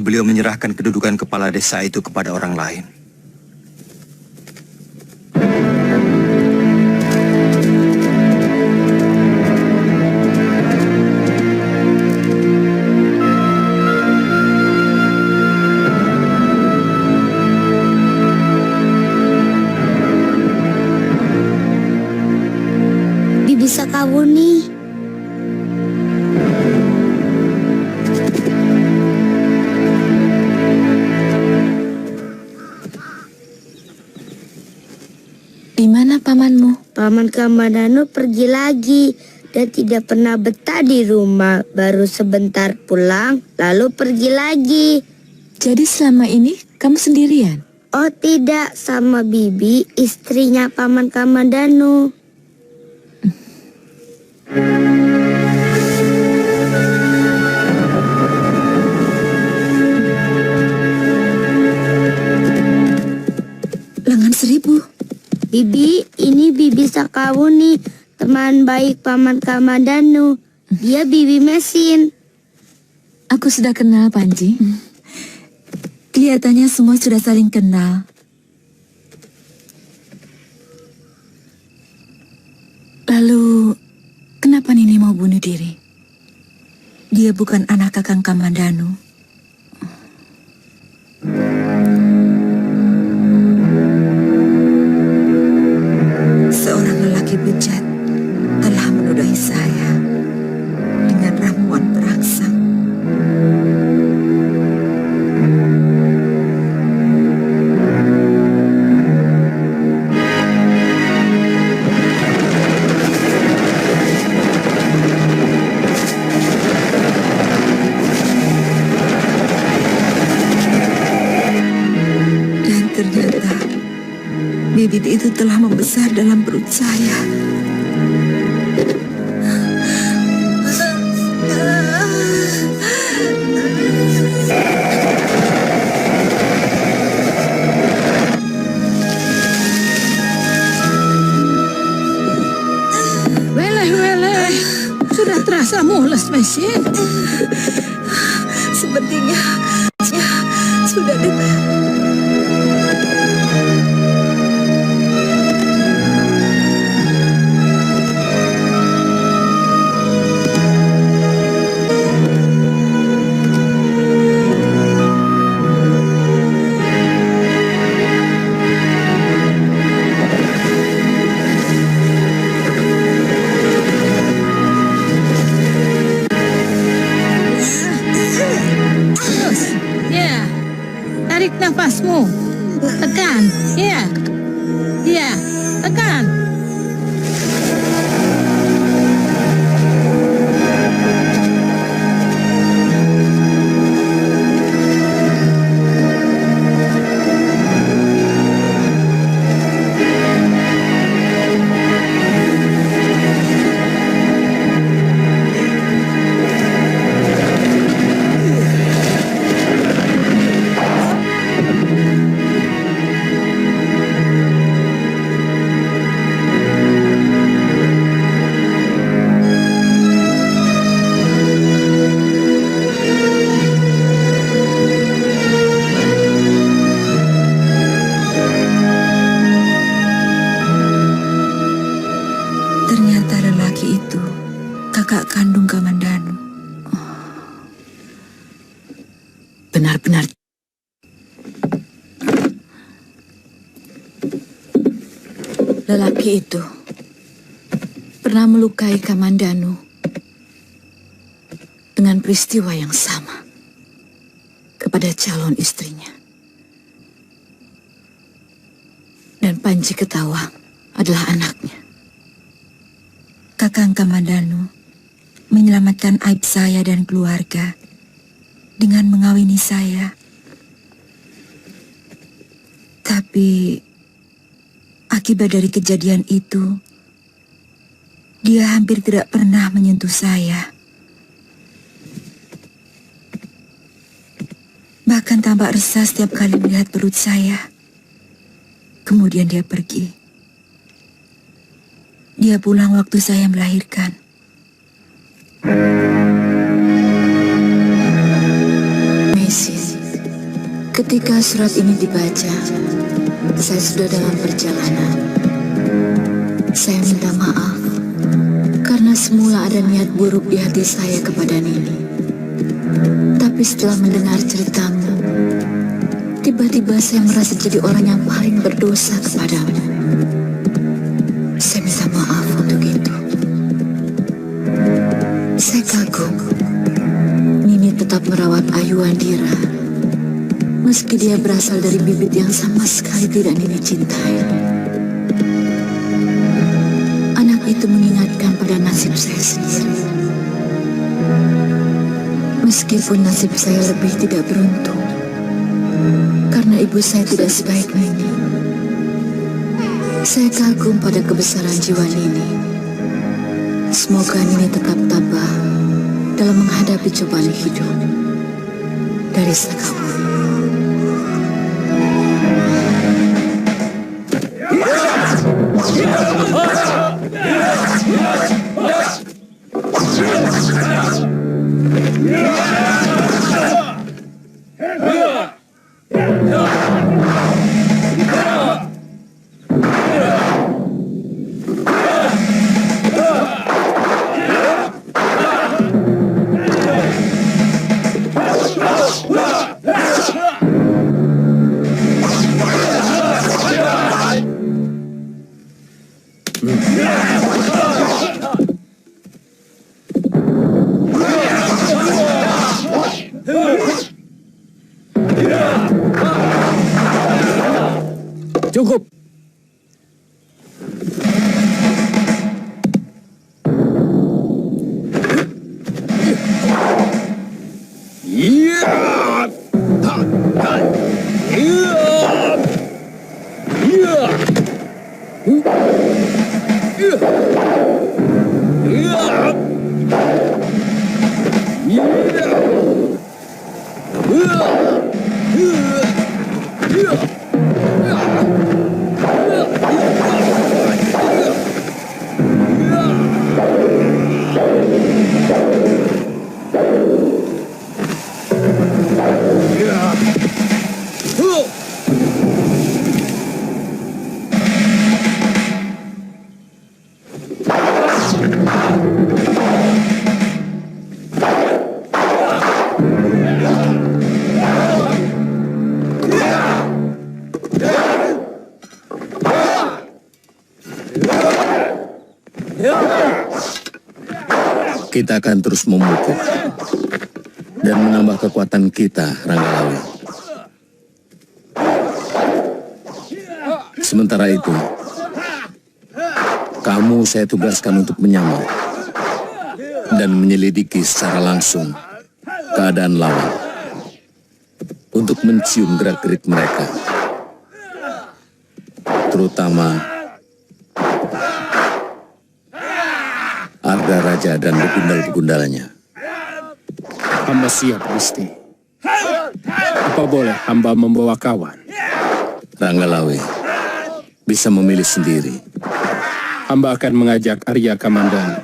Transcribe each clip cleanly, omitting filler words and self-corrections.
beliau menyerahkan kedudukan kepala desa itu kepada orang lain. Bibi Sakawuni. Di mana pamanmu? Paman Kamandanu pergi lagi dan tidak pernah betah di rumah. Baru sebentar pulang, lalu pergi lagi. Jadi selama ini kamu sendirian? Oh tidak, sama Bibi, istrinya Paman Kamandanu. Lengan seribu. Bibi, ini Bibi Sakawuni, teman baik Paman Kamandanu. Dia Bibi Mesin. Aku sudah kenal, Panji. Kelihatannya semua sudah saling kenal. Lalu, kenapa Nini mau bunuh diri? Dia bukan anak Kakang Kamandanu. Seorang lelaki bejat telah menodai saya dengan ramuan perangsang. Dan ternyata bibit itu telah membesar dalam perut saya. Weleh, sudah terasa mules, Mesin. Sepertinya sudah dengar. Terus, ya, tarik nafasmu. Tekan, ya. Ya, tekan. Ternyata lelaki itu kakak kandung Kamandanu. Benar-benar. Lelaki itu pernah melukai Kamandanu dengan peristiwa yang sama kepada calon istrinya. Dan Panji Ketawang adalah anaknya. Kakang Kamandanu menyelamatkan aib saya dan keluarga dengan mengawini saya. Tapi akibat dari kejadian itu, dia hampir tidak pernah menyentuh saya. Bahkan tampak resah setiap kali melihat perut saya. Kemudian dia pergi. Dia pulang waktu saya melahirkan. Mesin, Ketika surat ini dibaca, saya sudah dalam perjalanan. Saya minta maaf karena semula ada niat buruk di hati saya kepada Nini. Tapi setelah mendengar ceritamu, tiba-tiba saya merasa jadi orang yang paling berdosa kepadamu. Saya minta maaf untuk itu. Saya kagum. Nini tetap merawat Ayu Andira, meski dia berasal dari bibit yang sama sekali tidak Nini cintai. Anak itu mengingatkan pada nasib saya sendiri. Meskipun nasib saya lebih tidak beruntung, karena ibu saya tidak sebaik Nini. Saya kagum pada kebesaran jiwa Nini. Semoga Nini tetap tabah dalam menghadapi cobaan hidup. Dari Sakawuni. Cukup. Kita akan terus memukul dan menambah kekuatan kita, Ranggalawe. Sementara itu, kamu saya tugaskan untuk menyamar dan menyelidiki secara langsung keadaan lawan untuk mencium gerak-gerik mereka, terutama Arda Raja dan begundal-begundalnya. Hamba siap, Gusti. Apa boleh hamba membawa kawan? Ranggalawe bisa memilih sendiri. Hamba akan mengajak Arya Kamandanu.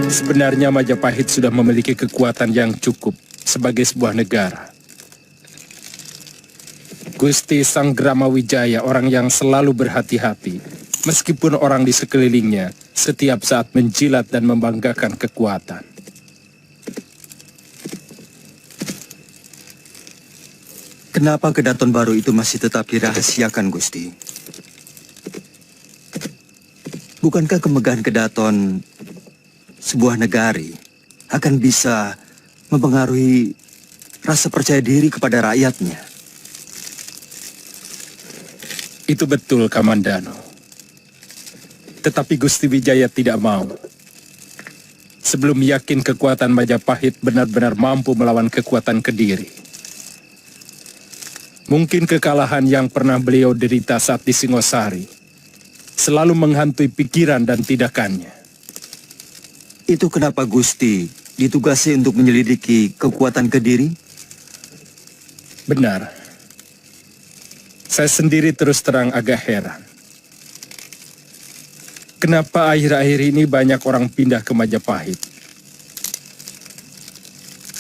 Sebenarnya Majapahit sudah memiliki kekuatan yang cukup sebagai sebuah negara. Gusti Sanggrama Wijaya orang yang selalu berhati-hati, meskipun orang di sekelilingnya setiap saat menjilat dan membanggakan kekuatan. Kenapa kedaton baru itu masih tetap dirahasiakan, Gusti? Bukankah kemegahan kedaton sebuah negari akan bisa mempengaruhi rasa percaya diri kepada rakyatnya? Itu betul, Kamandanu. Tetapi Gusti Wijaya tidak mau. Sebelum yakin kekuatan Majapahit benar-benar mampu melawan kekuatan Kediri. Mungkin kekalahan yang pernah beliau derita saat di Singosari selalu menghantui pikiran dan tindakannya. Itu kenapa Gusti ditugasi untuk menyelidiki kekuatan Kediri? Benar. Saya sendiri terus terang agak heran. Kenapa akhir-akhir ini banyak orang pindah ke Majapahit?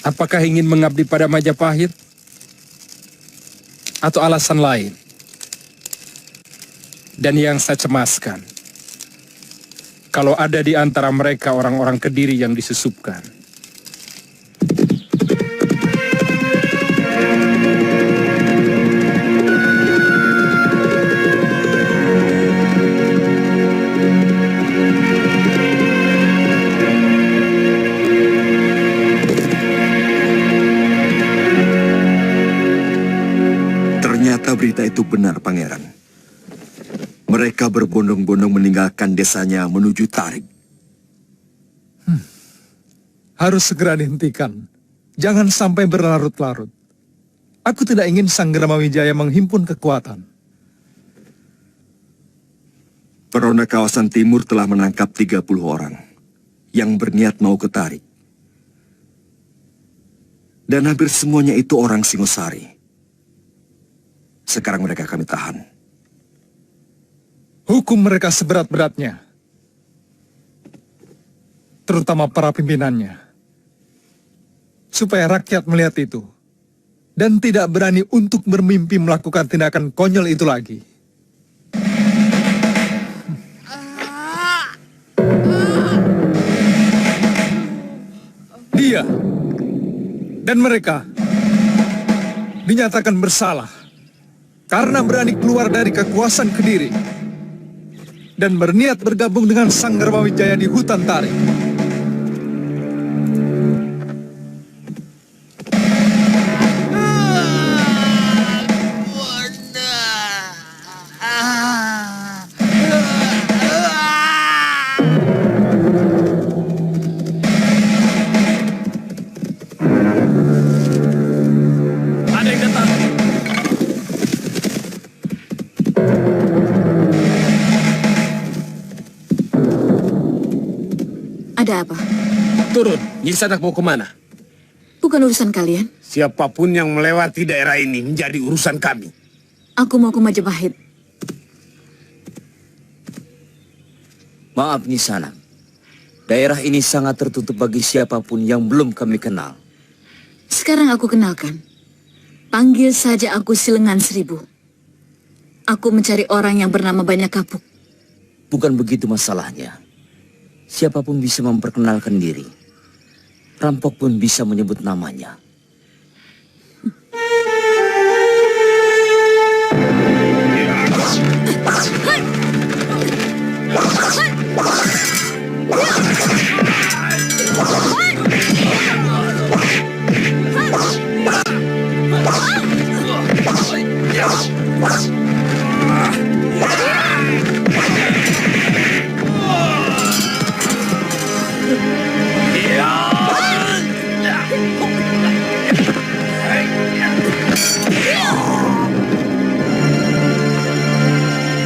Apakah ingin mengabdi pada Majapahit? Atau alasan lain? Dan yang saya cemaskan, kalau ada di antara mereka orang-orang Kediri yang disusupkan. Ternyata berita itu benar, Pangeran. Mereka berbondong-bondong meninggalkan desanya menuju Tarik. Harus segera dihentikan. Jangan sampai berlarut-larut. Aku tidak ingin Sang Gramawijaya menghimpun kekuatan. Peronda kawasan timur telah menangkap 30 orang yang berniat mau ke Tarik. Dan hampir semuanya itu orang Singosari. Sekarang mereka kami tahan. Hukum mereka seberat-beratnya. Terutama para pimpinannya. Supaya rakyat melihat itu. Dan tidak berani untuk bermimpi melakukan tindakan konyol itu lagi. Dia dan mereka dinyatakan bersalah karena berani keluar dari kekuasaan Kediri dan berniat bergabung dengan Sang Gramawijaya di hutan Tarik. Ada yang datang. Ada apa? Turun, Nyisanak mau kemana? Bukan urusan kalian. Siapapun yang melewati daerah ini menjadi urusan kami. Aku mau ke Majapahit. Maaf Nyisanak, daerah ini sangat tertutup bagi siapapun yang belum kami kenal. Sekarang aku kenalkan. Panggil saja aku Silengan Seribu. Aku mencari orang yang bernama Banyak Kapuk. Bukan begitu masalahnya. Siapapun bisa memperkenalkan diri. Rampok pun bisa menyebut namanya.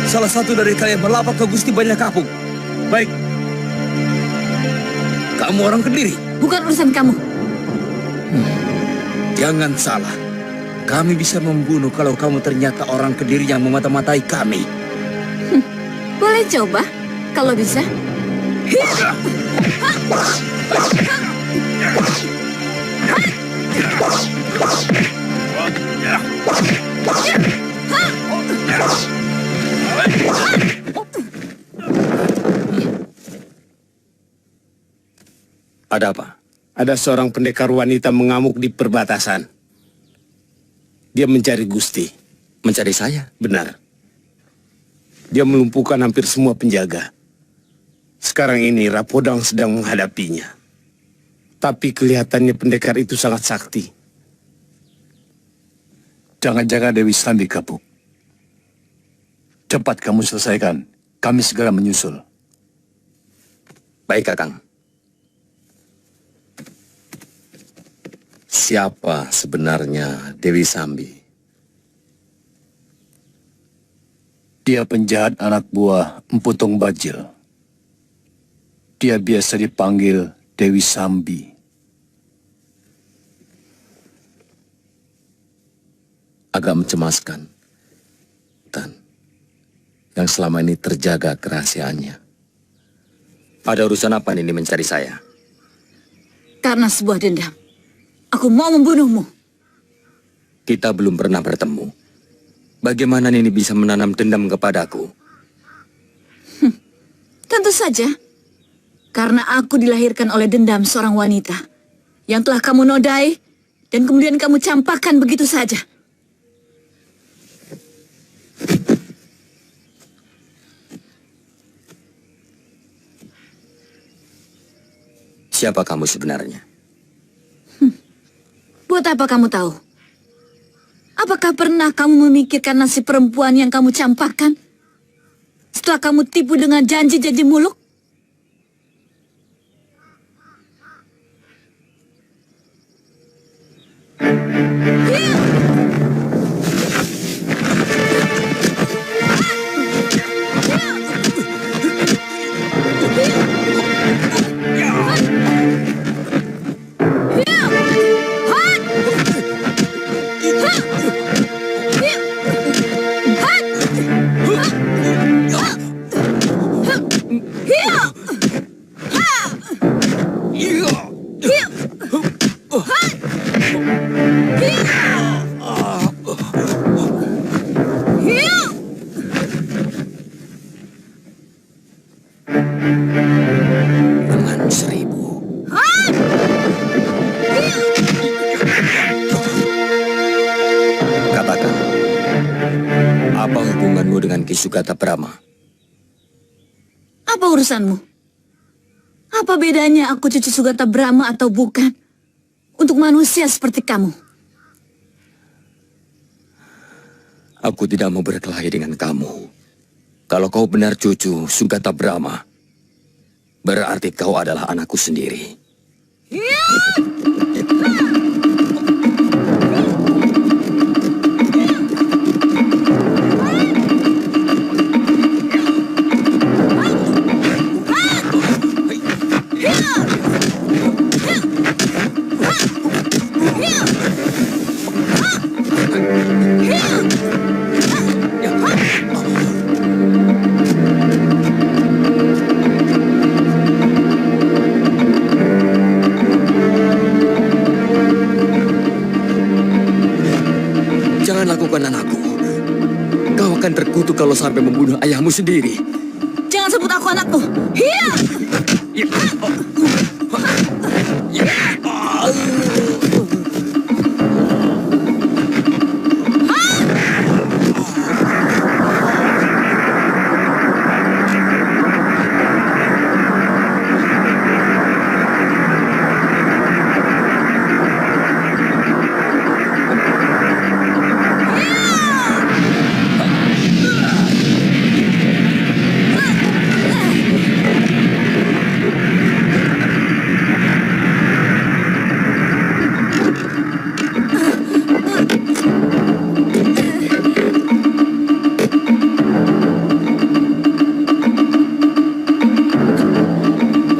Salah satu dari kalian melapak ke Gusti Banyak Kapuk. Baik, Kamu orang Kediri. Bukan urusan kamu. Jangan salah. Kami bisa membunuh kalau kamu ternyata orang Kediri yang memata-matai kami. Boleh coba, kalau bisa. Ada apa? ada seorang pendekar wanita mengamuk di perbatasan. Dia mencari Gusti. Mencari saya? Benar. Dia melumpuhkan hampir semua penjaga. Sekarang ini Rapodang sedang menghadapinya. Tapi kelihatannya pendekar itu sangat sakti. Jangan-jangan Dewi Sambi kapuk. Cepat kamu selesaikan. Kami segera menyusul. Baik, Kakang. Siapa sebenarnya Dewi Sambi? Dia penjahat anak buah Empu Tong Bajil. Dia biasa dipanggil Dewi Sambi. Agak mencemaskan. Tan, yang selama ini terjaga kerahasiaannya. Ada urusan apa Nini mencari saya? Karena sebuah dendam. Aku mau membunuhmu. Kita belum pernah bertemu. Bagaimana Nini bisa menanam dendam kepadaku? Tentu saja. Karena aku dilahirkan oleh dendam seorang wanita yang telah kamu nodai dan kemudian kamu campakkan begitu saja. Siapa kamu sebenarnya? Buat apa kamu tahu? Apakah pernah kamu memikirkan nasib perempuan yang kamu campakkan? Setelah kamu tipu dengan janji-janji muluk? Dengan 1000. Katakan, apa hubunganmu dengan Ki Sugata Brahma? Apa urusanmu? Apa bedanya aku cucu Sugata Brahma atau bukan? Untuk manusia seperti kamu. Aku tidak mau berkelahi dengan kamu. Kalau kau benar cucu Sugata Brahma, berarti kau adalah anakku sendiri. Jangan lakukan anakku. Kau akan terkutuk kalau sampai membunuh ayahmu sendiri. Jangan sebut aku anakmu. Hiya!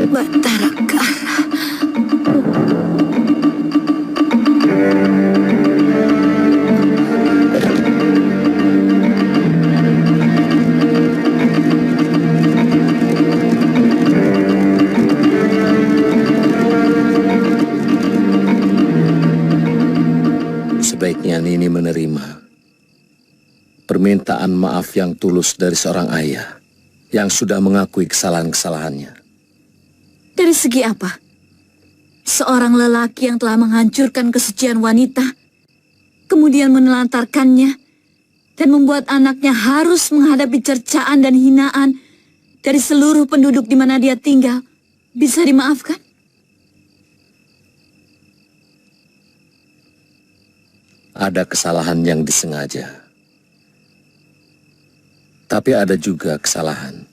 Batara Kara. Sebaiknya Nini menerima permintaan maaf yang tulus dari seorang ayah yang sudah mengakui kesalahan-kesalahannya. Dari segi apa? Seorang lelaki yang telah menghancurkan kesucian wanita, kemudian menelantarkannya, dan membuat anaknya harus menghadapi cercaan dan hinaan dari seluruh penduduk di mana dia tinggal, bisa dimaafkan? Ada kesalahan yang disengaja. Tapi ada juga kesalahan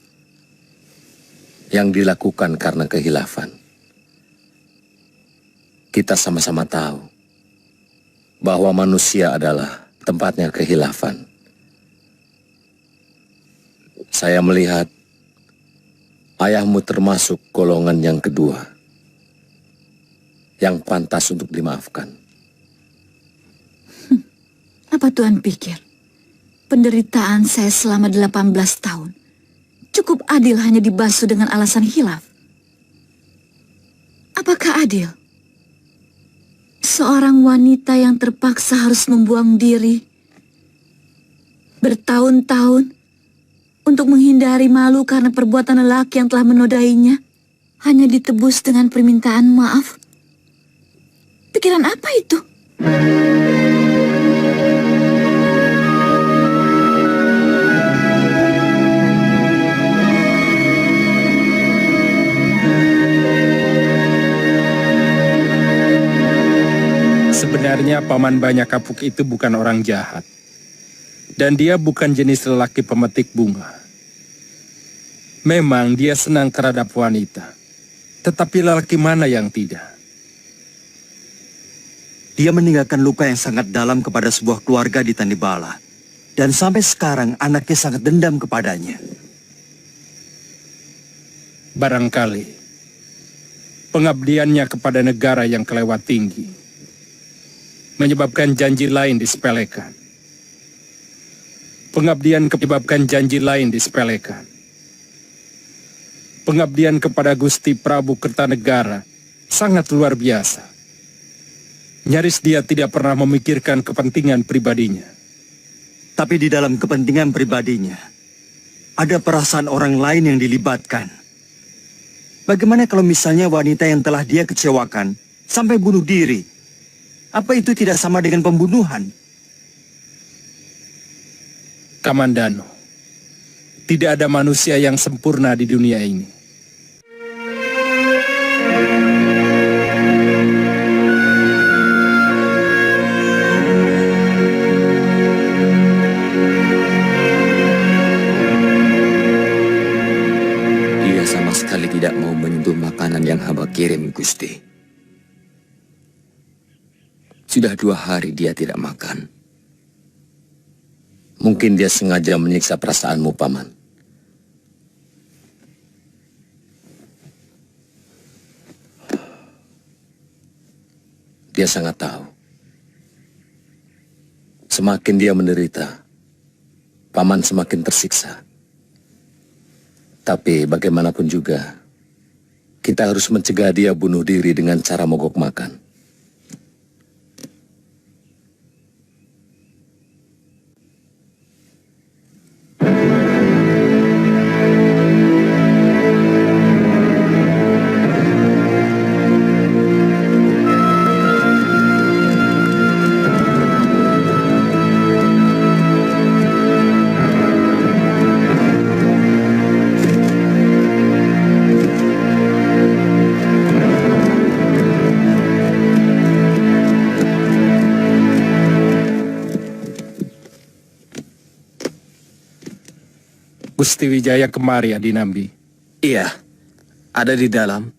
yang dilakukan karena kehilafan. Kita sama-sama tahu bahwa manusia adalah tempatnya kehilafan. Saya melihat ayahmu termasuk golongan yang kedua yang pantas untuk dimaafkan. Apa Tuhan pikir? Penderitaan saya selama 18 tahun cukup adil hanya dibasuh dengan alasan hilaf? Apakah adil? Seorang wanita yang terpaksa harus membuang diri bertahun-tahun untuk menghindari malu karena perbuatan lelaki yang telah menodainya hanya ditebus dengan permintaan maaf. Pikiran apa itu? Sebenarnya Paman Banyak Kapuk itu bukan orang jahat. Dan dia bukan jenis lelaki pemetik bunga. Memang dia senang terhadap wanita. Tetapi lelaki mana yang tidak? Dia meninggalkan luka yang sangat dalam kepada sebuah keluarga di Tandibala. Dan sampai sekarang anaknya sangat dendam kepadanya. Barangkali pengabdiannya kepada negara yang kelewat tinggi menyebabkan janji lain disepelekan. Pengabdian menyebabkan janji lain disepelekan. Pengabdian kepada Gusti Prabu Kertanegara sangat luar biasa. Nyaris dia tidak pernah memikirkan kepentingan pribadinya. Tapi di dalam kepentingan pribadinya, ada perasaan orang lain yang dilibatkan. Bagaimana kalau misalnya wanita yang telah dia kecewakan sampai bunuh diri? Apa itu tidak sama dengan pembunuhan? Kamandano, tidak ada manusia yang sempurna di dunia ini. Dia sama sekali tidak mau menyentuh makanan yang hamba kirim, Gusti. Sudah 2 hari dia tidak makan. Mungkin dia sengaja menyiksa perasaanmu, Paman. Dia sangat tahu. Semakin dia menderita, Paman semakin tersiksa. Tapi bagaimanapun juga, kita harus mencegah dia bunuh diri dengan cara mogok makan. Gusti Wijaya kemari, Adinambi. Iya, ada di dalam.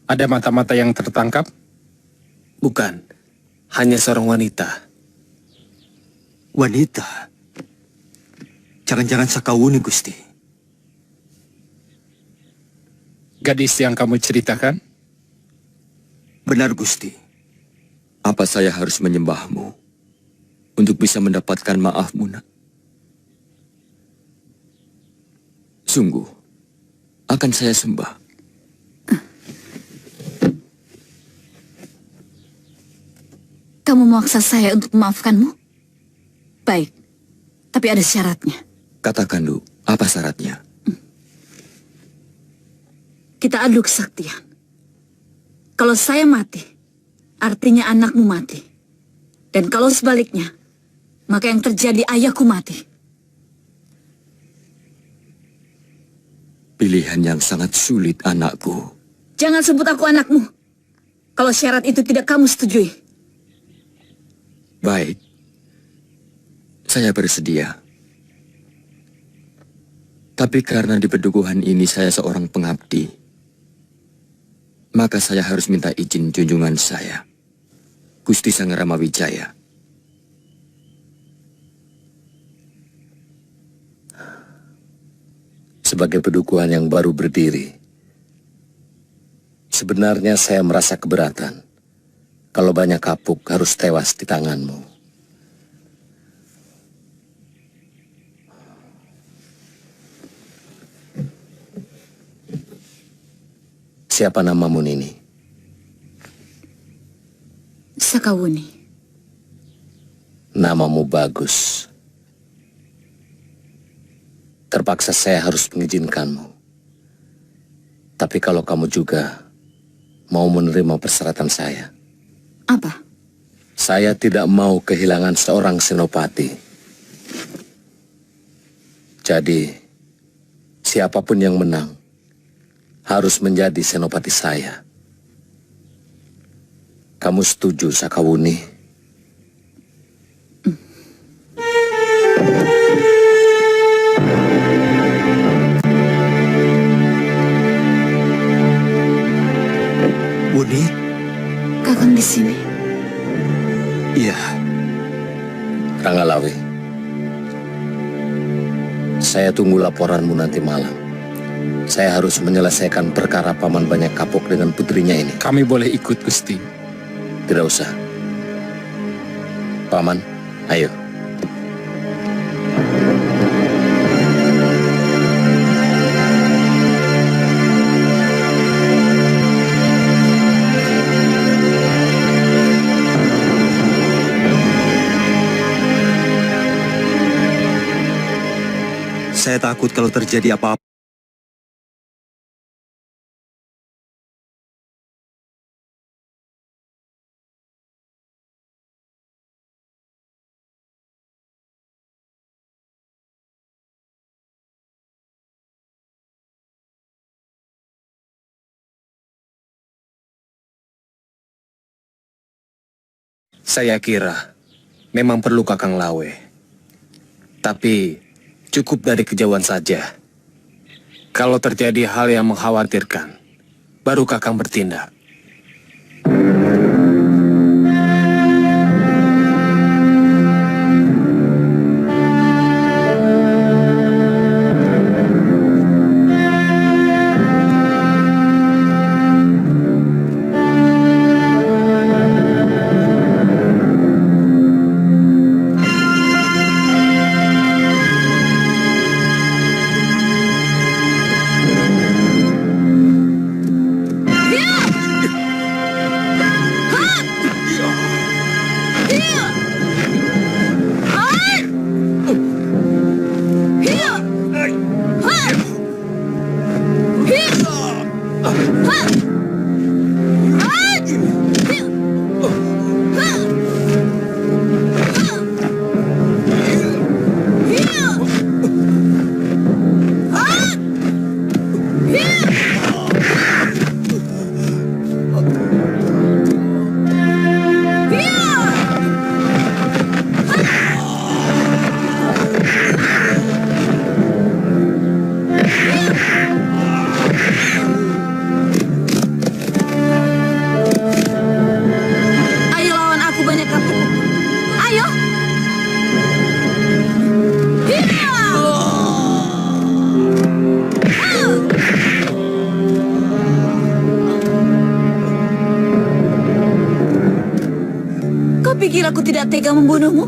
Ada mata-mata yang tertangkap? Bukan, hanya seorang wanita. Wanita? Jangan-jangan Sakawuni, Gusti. Gadis yang kamu ceritakan? Benar, Gusti. Apa saya harus menyembahmu untuk bisa mendapatkan maafmu, nak? Sungguh, akan saya sembah. Kamu memaksa saya untuk memaafkanmu? Baik, tapi ada syaratnya. Katakan, Du, apa syaratnya? Kita adu kesaktian. Kalau saya mati, artinya anakmu mati. Dan kalau sebaliknya, maka yang terjadi ayahku mati. Pilihan yang sangat sulit, anakku. Jangan sebut aku anakmu. Kalau syarat itu tidak kamu setujui. Baik, saya bersedia. Tapi karena di pedukuhan ini saya seorang pengabdi, maka saya harus minta izin junjungan saya, Gusti Sang Rama Wijaya. Sebagai pedukuhan yang baru berdiri, sebenarnya saya merasa keberatan kalau Banyak Kapuk harus tewas di tanganmu. Siapa namamu, Nini? Sakawuni. Namamu bagus. Terpaksa saya harus mengizinkanmu. Tapi kalau kamu juga mau menerima persyaratan saya, Apa? saya tidak mau kehilangan seorang senopati. Jadi, siapapun yang menang harus menjadi senopati saya. Kamu setuju, Sakawuni? Wuni? Kakang di sini. Iya. Ranggalawi, saya tunggu laporanmu nanti malam. Saya harus menyelesaikan perkara Paman Banyak Kapok dengan putrinya ini. Kami boleh ikut, Gusti. Tidak usah. Paman, ayo. Saya takut kalau terjadi apa-apa. Saya kira memang perlu Kakang Lawe. Tapi cukup dari kejauhan saja. Kalau terjadi hal yang mengkhawatirkan, baru Kakang bertindak. Ayo lawan aku Banyak Kapok. Ayo. Kau pikir aku tidak tega membunuhmu?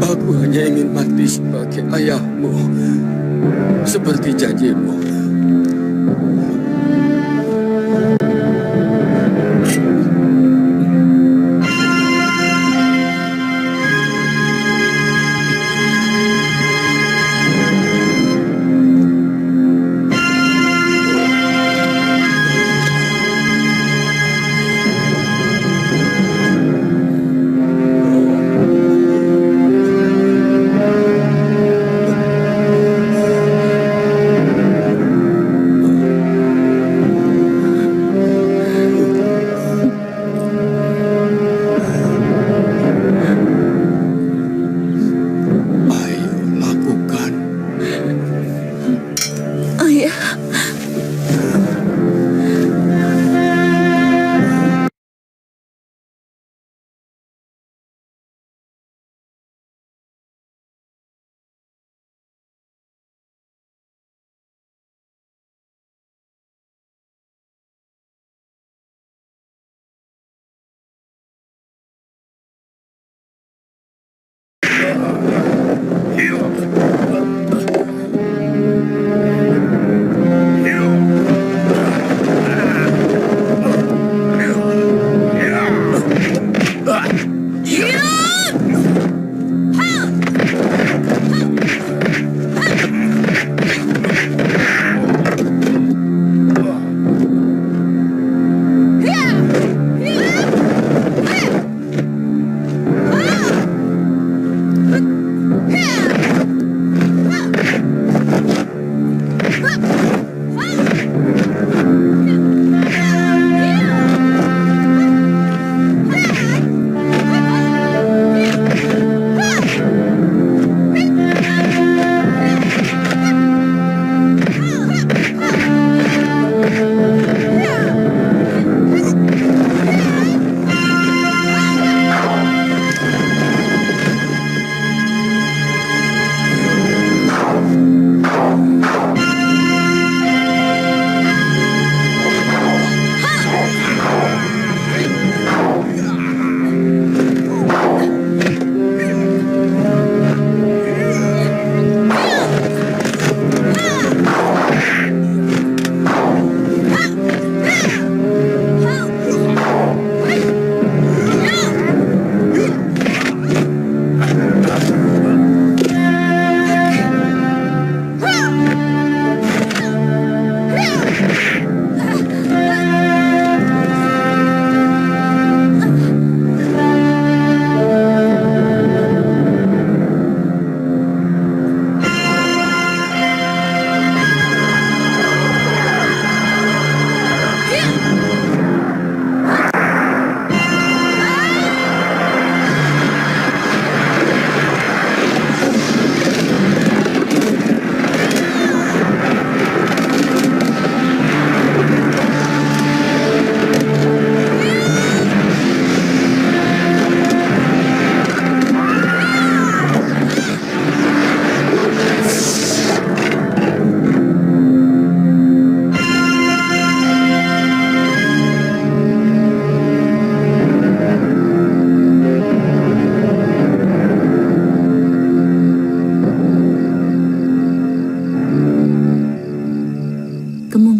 Aku hanya ingin mati sebagai ayahmu, seperti janjimu. Ayo, lakukan. Ayah.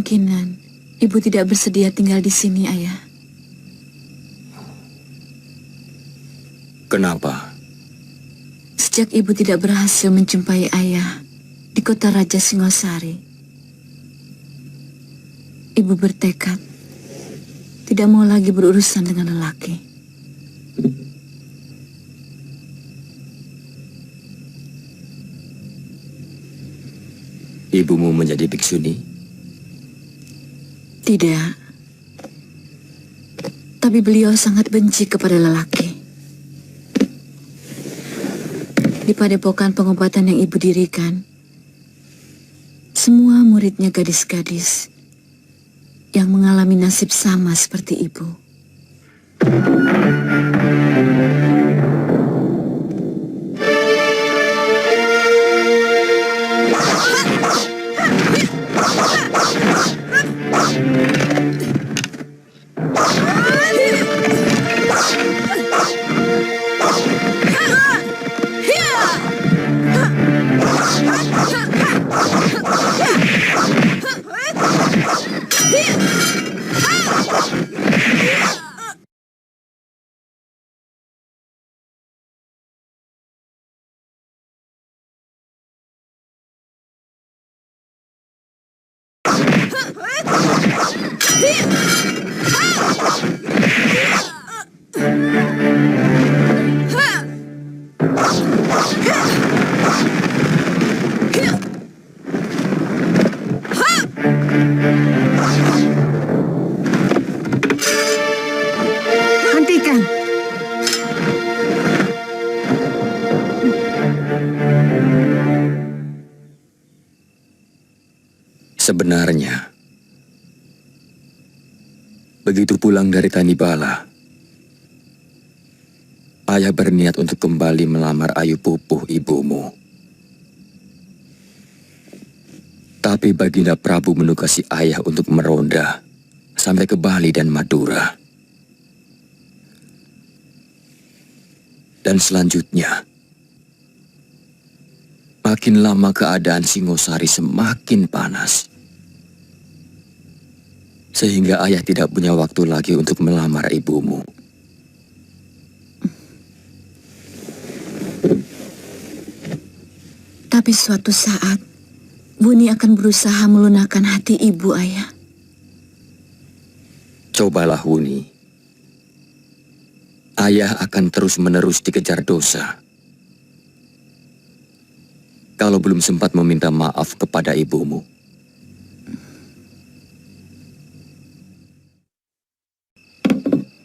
kemungkinan ibu tidak bersedia tinggal di sini, Ayah. Kenapa? Sejak ibu tidak berhasil menjumpai ayah di kota Raja Singosari, ibu bertekad tidak mau lagi berurusan dengan lelaki. Ibumu menjadi biksuni? Tidak. Tapi beliau sangat benci kepada lelaki. Di padepokan pengobatan yang ibu dirikan, semua muridnya gadis-gadis yang mengalami nasib sama seperti ibu. Hentikan. Sebenarnya, begitu pulang dari Tanibala, ayah berniat untuk kembali melamar Ayu Pupuh ibumu. Tapi Baginda Prabu menugasi ayah untuk meronda sampai ke Bali dan Madura. Dan selanjutnya, makin lama keadaan Singosari semakin panas. Sehingga ayah tidak punya waktu lagi untuk melamar ibumu. Tapi suatu saat, Buni akan berusaha melunakkan hati ibu, Ayah. Cobalah, Wuni. Ayah akan terus-menerus dikejar dosa. Kalau belum sempat meminta maaf kepada ibumu.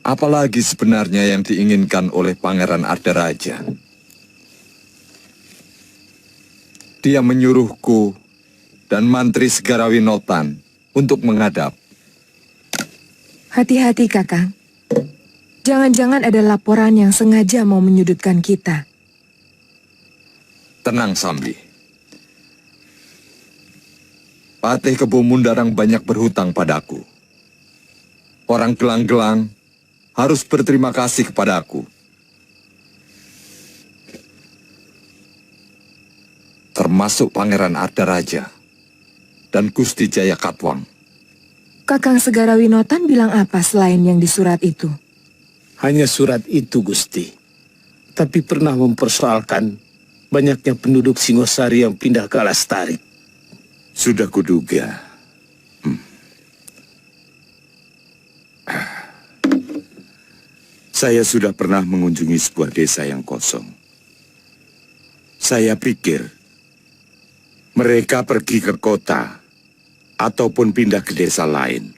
Apalagi sebenarnya yang diinginkan oleh Pangeran Ardaraja? Dia menyuruhku dan Mantri Segarawinotan untuk menghadap. Hati-hati, Kakang. Jangan-jangan ada laporan yang sengaja mau menyudutkan kita. Tenang, Sambi. Patih Kebo Mundarang banyak berhutang padaku. Orang gelang-gelang harus berterima kasih kepadaku. Termasuk Pangeran Ardaraja dan Gusti Jaya Katwang. Kakang Segarawinotan bilang apa selain yang di surat itu? Hanya surat itu, Gusti. Tapi pernah mempersoalkan banyaknya penduduk Singosari yang pindah ke Alastari. Sudah kuduga. Saya sudah pernah mengunjungi sebuah desa yang kosong. Saya pikir mereka pergi ke kota ataupun pindah ke desa lain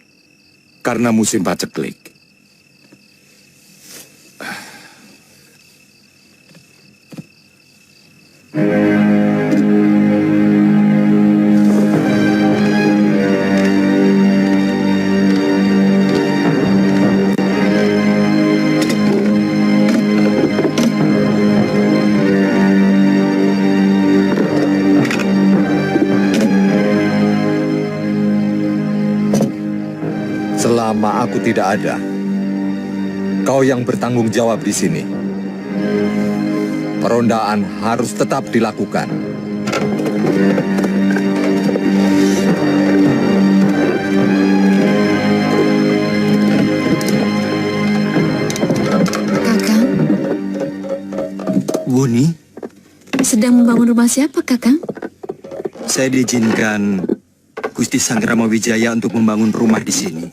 karena musim paceklik. Selama aku tidak ada, kau yang bertanggung jawab di sini. Perondaan harus tetap dilakukan. membangun rumah siapa, Kakang? Saya diizinkan Gusti Sanggrama Wijaya untuk membangun rumah di sini.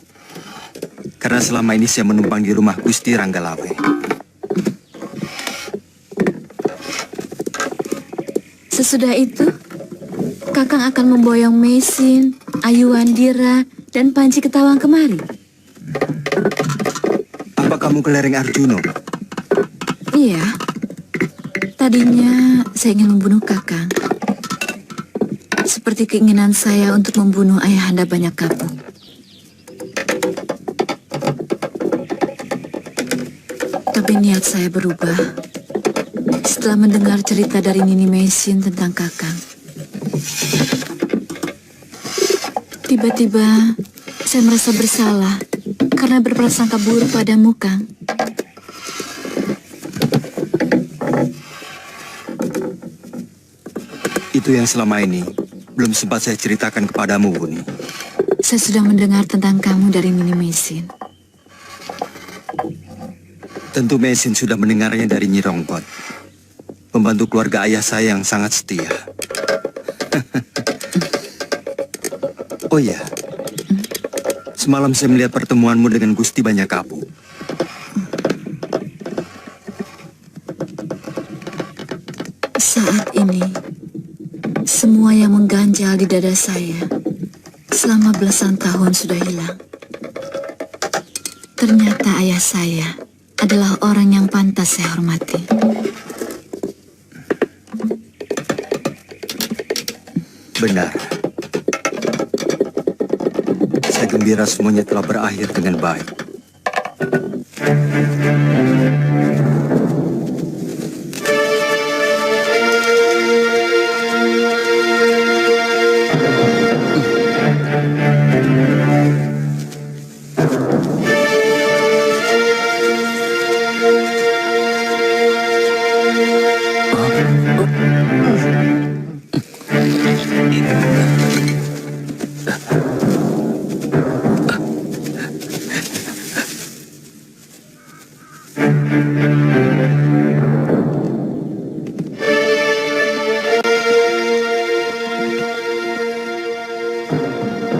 Karena selama ini saya menumpang di rumah Gusti Ranggalawe. Sesudah itu, Kakang akan memboyong Mesin, Ayu Wandira, dan Panji Ketawang kemari. Apa kamu ke lereng Arjuno? Iya. Tadinya saya ingin membunuh Kakang. Seperti keinginan saya untuk membunuh Ayahanda Banyak Kapuk. Tapi niat saya berubah setelah mendengar cerita dari Nini Mesin tentang Kakang. Tiba-tiba saya merasa bersalah karena berprasangka buruk padamu, Kang. Itu yang selama ini belum sempat saya ceritakan kepadamu, Buni. Saya sudah mendengar tentang kamu dari Nini Mesin. Tentu Mesin sudah mendengarnya dari Nyi Rongkot, pembantu keluarga ayah saya yang sangat setia. Oh iya, semalam saya melihat pertemuanmu dengan Gusti Banyak Kapuk. Saat ini, semua yang mengganjal di dada saya selama belasan tahun sudah hilang. Ternyata ayah saya adalah orang yang pantas saya hormati. Benar. Saya gembira semuanya telah berakhir dengan baik.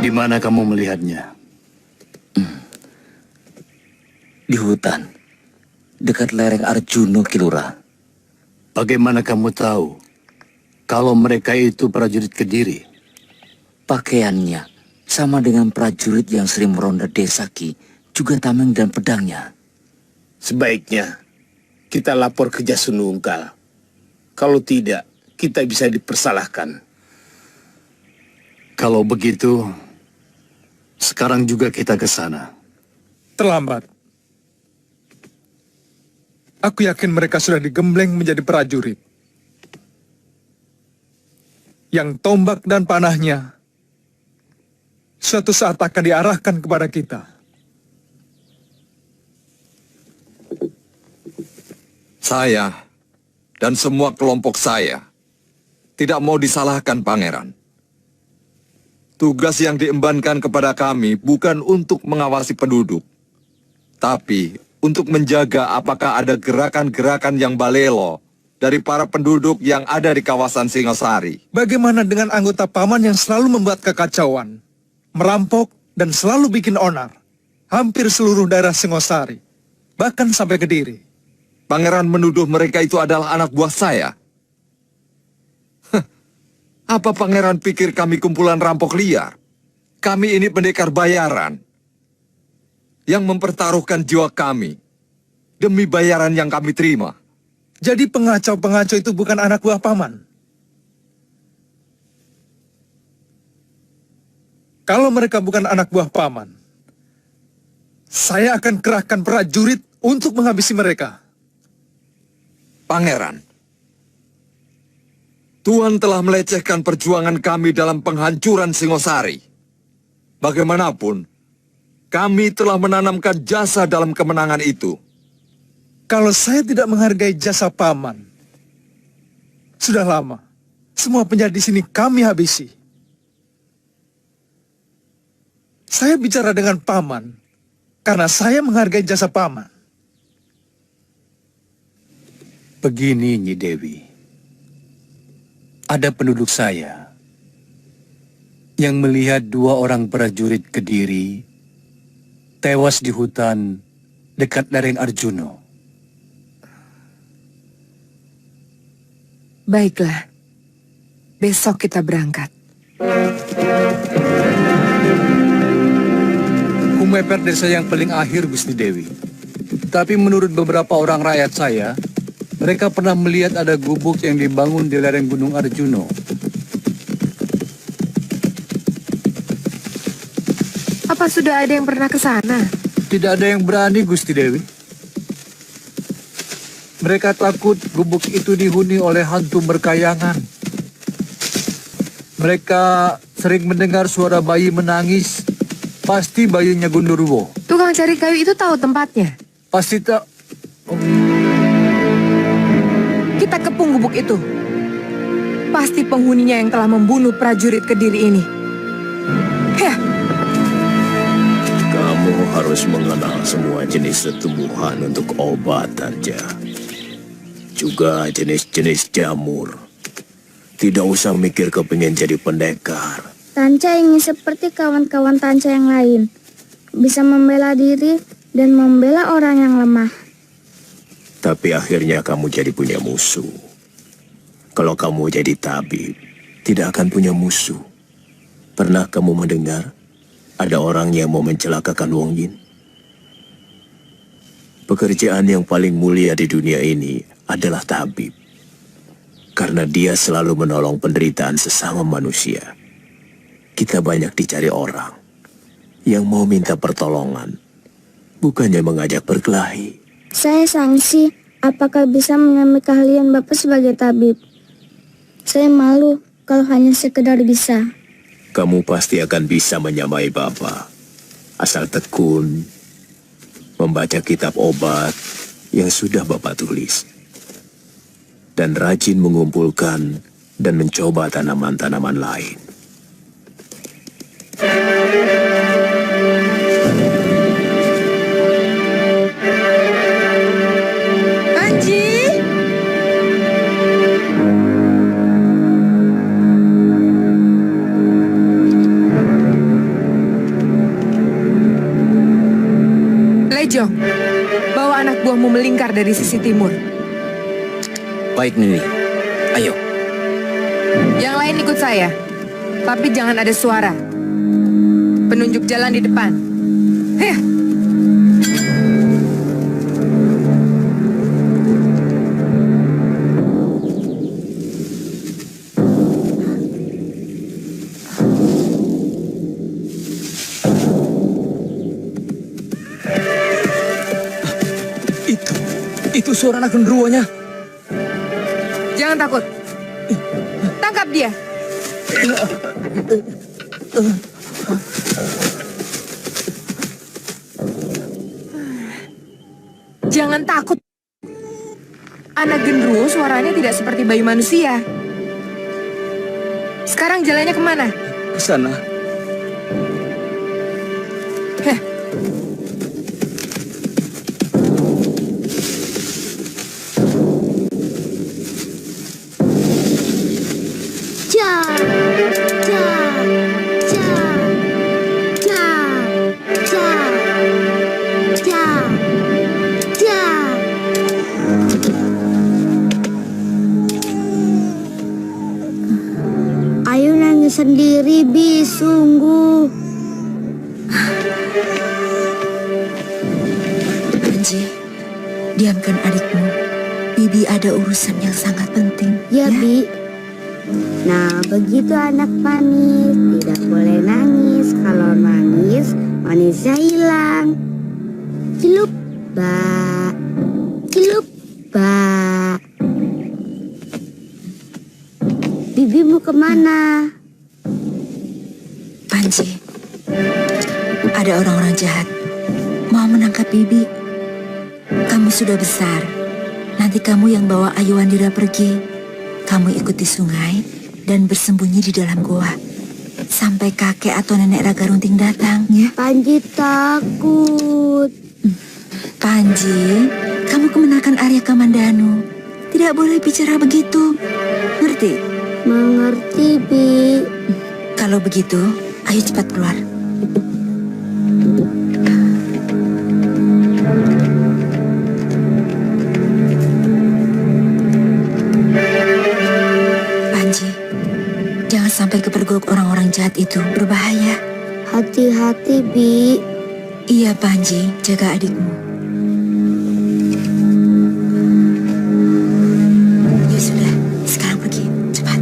Di mana kamu melihatnya? Di hutan, dekat lereng Arjuno, Kilura. Bagaimana kamu tahu kalau mereka itu prajurit Kediri? Pakaiannya sama dengan prajurit yang sering meronda desa Ki, juga tameng dan pedangnya. Sebaiknya kita lapor ke Jasunungkal. Kalau tidak, kita bisa dipersalahkan. Kalau begitu, sekarang juga kita ke sana. Terlambat. Aku yakin mereka sudah digembleng menjadi prajurit. Yang tombak dan panahnya suatu saat akan diarahkan kepada kita. Saya dan semua kelompok saya tidak mau disalahkan, Pangeran. Tugas yang diembankan kepada kami bukan untuk mengawasi penduduk, tapi untuk menjaga apakah ada gerakan-gerakan yang balelo dari para penduduk yang ada di kawasan Singosari. Bagaimana dengan anggota paman yang selalu membuat kekacauan, merampok, dan selalu bikin onar? Hampir seluruh daerah Singosari, bahkan sampai Kediri. Pangeran menuduh mereka itu adalah anak buah saya. Apa pangeran pikir kami kumpulan rampok liar? Kami ini pendekar bayaran yang mempertaruhkan jiwa kami demi bayaran yang kami terima. Jadi pengacau-pengacau itu bukan anak buah paman? Kalau mereka bukan anak buah paman, saya akan kerahkan prajurit untuk menghabisi mereka. Pangeran, Tuhan telah melecehkan perjuangan kami dalam penghancuran Singosari. Bagaimanapun, kami telah menanamkan jasa dalam kemenangan itu. Kalau saya tidak menghargai jasa paman, sudah lama, semua penjahat di sini kami habisi. Saya bicara dengan paman, karena saya menghargai jasa paman. Begini, Nyi Dewi. ada penduduk saya yang melihat 2 orang prajurit Kediri tewas di hutan dekat lereng Arjuno. Baiklah, besok kita berangkat. Kumeper desa yang paling akhir, Gusti Dewi. Tapi menurut beberapa orang rakyat saya, mereka pernah melihat ada gubuk yang dibangun di lereng Gunung Arjuno. Apa sudah ada yang pernah ke sana? Tidak ada yang berani, Gusti Dewi. Mereka takut gubuk itu dihuni oleh hantu berkayangan. Mereka sering mendengar suara bayi menangis. Pasti bayinya Gundurwo. Tukang cari kayu itu tahu tempatnya? Pasti tak. Kita kepung gubuk itu. Pasti penghuninya yang telah membunuh prajurit Kediri ini. Heh. Kamu harus mengenal semua jenis tumbuhan untuk obat, Tarja. Juga jenis-jenis jamur. Tidak usah mikir kepingin jadi pendekar. Tanca ingin seperti kawan-kawan Tanca yang lain. Bisa membela diri dan membela orang yang lemah. Tapi akhirnya kamu jadi punya musuh. Kalau kamu jadi tabib, tidak akan punya musuh. Pernah kamu mendengar ada orang yang mau mencelakakan Wong Yin? Pekerjaan yang paling mulia di dunia ini adalah tabib. Karena dia selalu menolong penderitaan sesama manusia. Kita banyak dicari orang yang mau minta pertolongan, bukannya mengajak berkelahi. Saya sangsi, apakah bisa mengambil keahlian Bapak sebagai tabib? Saya malu kalau hanya sekedar bisa. Kamu pasti akan bisa menyamai Bapak, asal tekun, membaca kitab obat yang sudah Bapak tulis, dan rajin mengumpulkan dan mencoba tanaman-tanaman lain. Anji! Lejo, bawa anak buahmu melingkar dari sisi timur. Baik, Nini. Ayo. Yang lain ikut saya, tapi jangan ada suara. Penunjuk jalan di depan. Heh. Itu suara anak genderuwonya. Jangan takut. Tangkap dia. Jangan takut. Anak genderuwo suaranya tidak seperti bayi manusia. Sekarang jalannya kemana? Ke sana. Heh. Ayu nangis sendiri, Bi, sungguh. Anji, diamkan adikmu. Bibi ada urusan yang sangat penting. Ya, Bi. Nah, begitu anak manis. Tidak boleh nangis. Kalau nangis, manisnya hilang. Cilup, Ba. Cilup, Ba. Bibi mau kemana? Panji, ada orang-orang jahat mau menangkap Bibi. Kamu sudah besar. Nanti kamu yang bawa Ayu Wandira pergi. Kamu ikuti sungai dan bersembunyi di dalam goa sampai kakek atau nenek Raga Runting datang, ya? Panji takut. Panji, kamu kemenakan Arya Kamandanu. Tidak boleh bicara begitu. Ngerti? Mengerti, Bi. Kalau begitu, ayo cepat keluar. Panji, jangan sampai kepergok orang-orang jahat itu, berbahaya. Hati-hati, Bi. Iya, Panji, jaga adikmu. Ya sudah, sekarang pergi, cepat.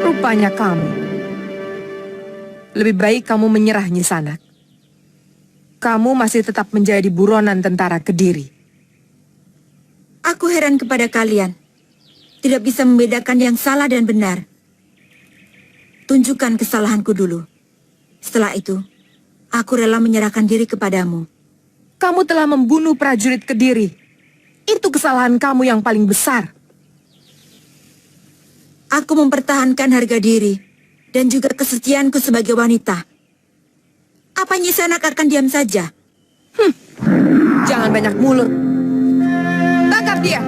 Rupanya kamu. Lebih baik kamu menyerah, Nyisanak. Kamu masih tetap menjadi buronan tentara Kediri. Aku heran kepada kalian. Tidak bisa membedakan yang salah dan benar. Tunjukkan kesalahanku dulu. Setelah itu, aku rela menyerahkan diri kepadamu. Kamu telah membunuh prajurit Kediri. Itu kesalahan kamu yang paling besar. Aku mempertahankan harga diri dan juga kesetiaanku sebagai wanita. Apa Nyisanak akan diam saja? Jangan banyak mulut. Tangkap dia.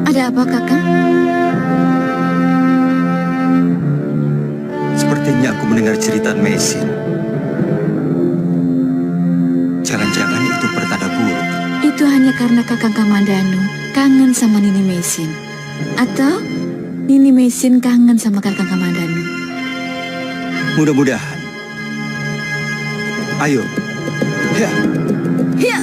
Ada apa, Kakang? Sepertinya aku mendengar cerita Mesin. Jangan-jangan itu pertanda buruk. Itu hanya karena Kakang Kamandanu kangen sama Nini Mesin. Atau Nini Mesin kangen sama Kakang Kamandanu. Mudah-mudahan. Ayo. Ya. Ya.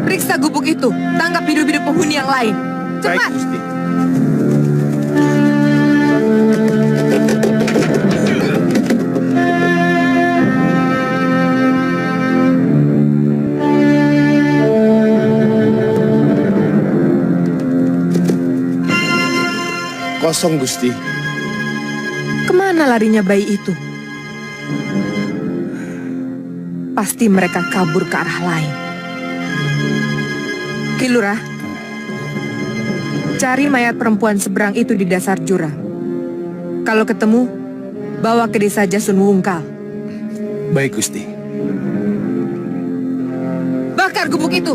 Periksa gubuk itu. Tangkap bidu-bidu penghuni yang lain. Cepat. Baik, Gusti. Kosong, Gusti. Kemana larinya bayi itu? Pasti mereka kabur ke arah lain. Ki Lurah, cari mayat perempuan seberang itu di dasar jurang. Kalau ketemu, bawa ke desa Jasun Wungkal. Baik, Gusti. Bakar gubuk itu.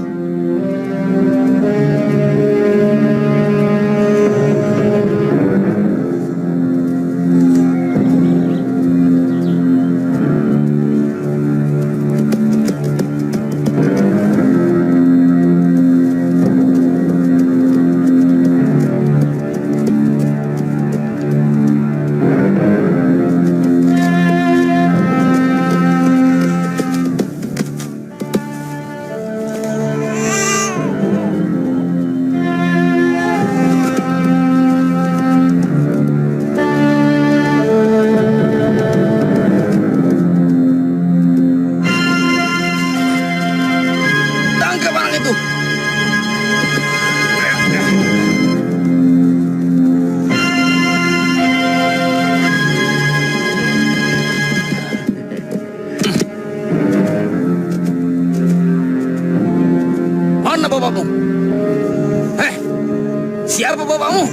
Siapa bapakmu?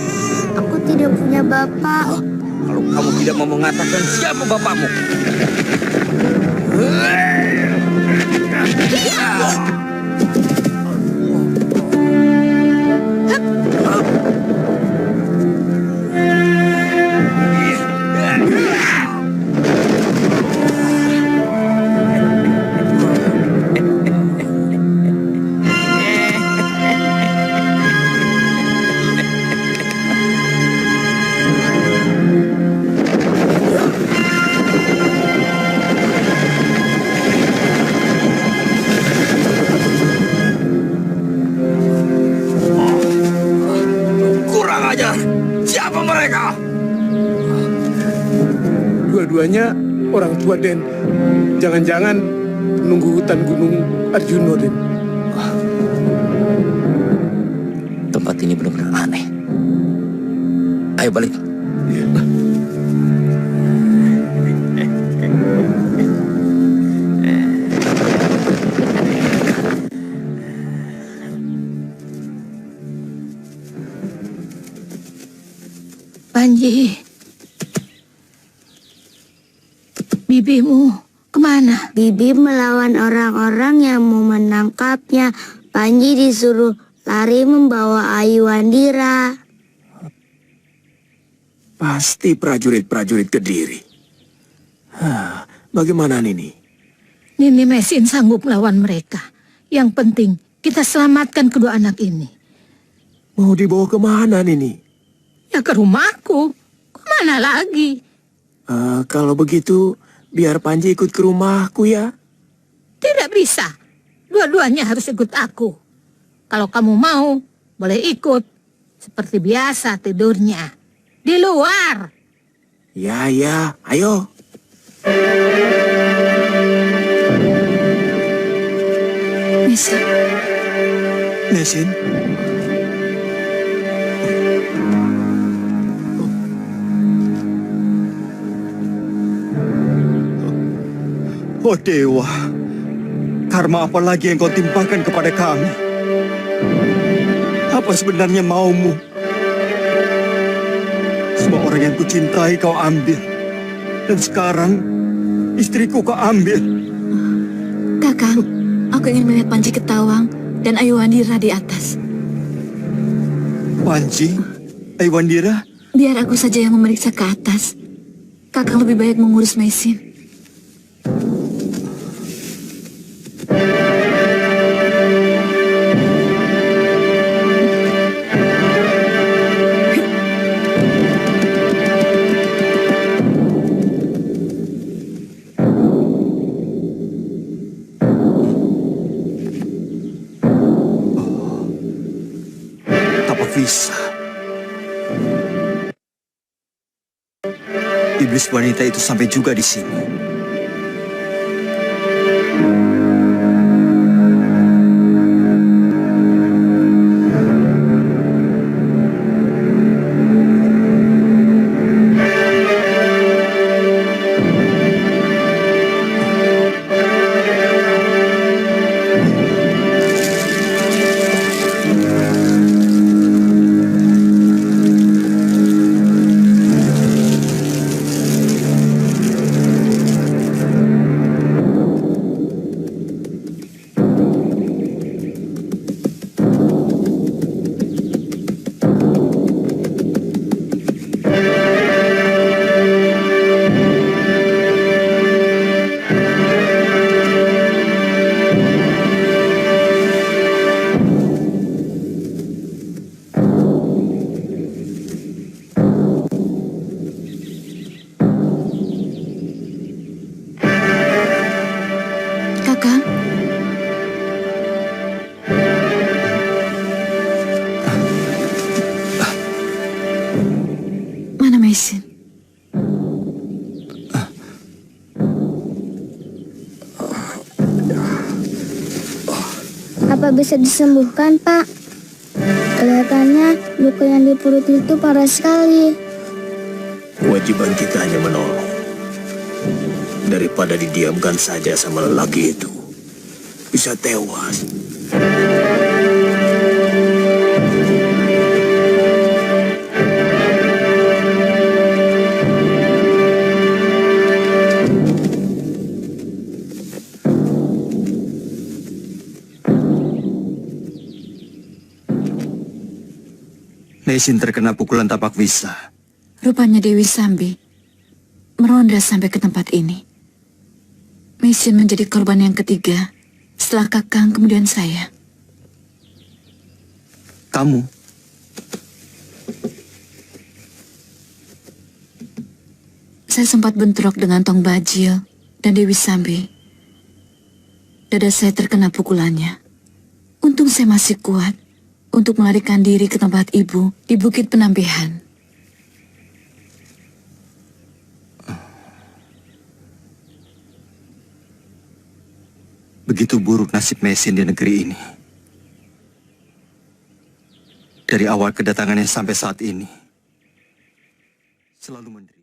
Aku tidak punya bapak. Kalau kamu tidak mau mengatakan siapa bapakmu, siapa mereka? Dua-duanya orang tua, Den. Jangan-jangan menunggu hutan Gunung Arjuno, Den. Tempat ini benar-benar aneh. Ayo balik. Panji, bibimu kemana? Bibi melawan orang-orang yang mau menangkapnya. Panji disuruh lari membawa Ayu Wandira. Pasti prajurit-prajurit Kediri. Bagaimana Nini? Nini Mesin sanggup melawan mereka. Yang penting kita selamatkan kedua anak ini. Mau dibawa kemana Nini? Ya ke rumahku. Kemana lagi? Kalau begitu, biar Panji ikut ke rumahku ya. Tidak bisa. Dua-duanya harus ikut aku. Kalau kamu mau, boleh ikut. Seperti biasa tidurnya. Di luar. Ya, ayo. Mesin. Mesin? Oh Dewa, karma apa lagi yang kau timpakan kepada kami? Apa sebenarnya maumu? Semua orang yang kucintai kau ambil. Dan sekarang, istriku kau ambil. Kakang, aku ingin melihat Panji Ketawang dan Ayu Wandira di atas. Panji? Ayu Wandira? Biar aku saja yang memeriksa ke atas. Kakang lebih baik mengurus Mesin. Bisa. Iblis wanita itu sampai juga di sini. Mesin. Apa bisa disembuhkan, Pak? Kelihatannya luka yang di perut itu parah sekali. Kewajiban kita hanya menolong. Daripada didiamkan saja sama lelaki itu. Bisa tewas. Mesin terkena pukulan tapak Wisa. Rupanya Dewi Sambi meronda sampai ke tempat ini. Mesin menjadi korban yang ketiga setelah Kakang kemudian saya. Kamu? Saya sempat bentrok dengan Tong Bajil dan Dewi Sambi. Dada saya terkena pukulannya. Untung saya masih kuat untuk melarikan diri ke tempat ibu di Bukit Penampihan. Begitu buruk nasib Mesin di negeri ini. Dari awal kedatangannya sampai saat ini. Selalu menderita.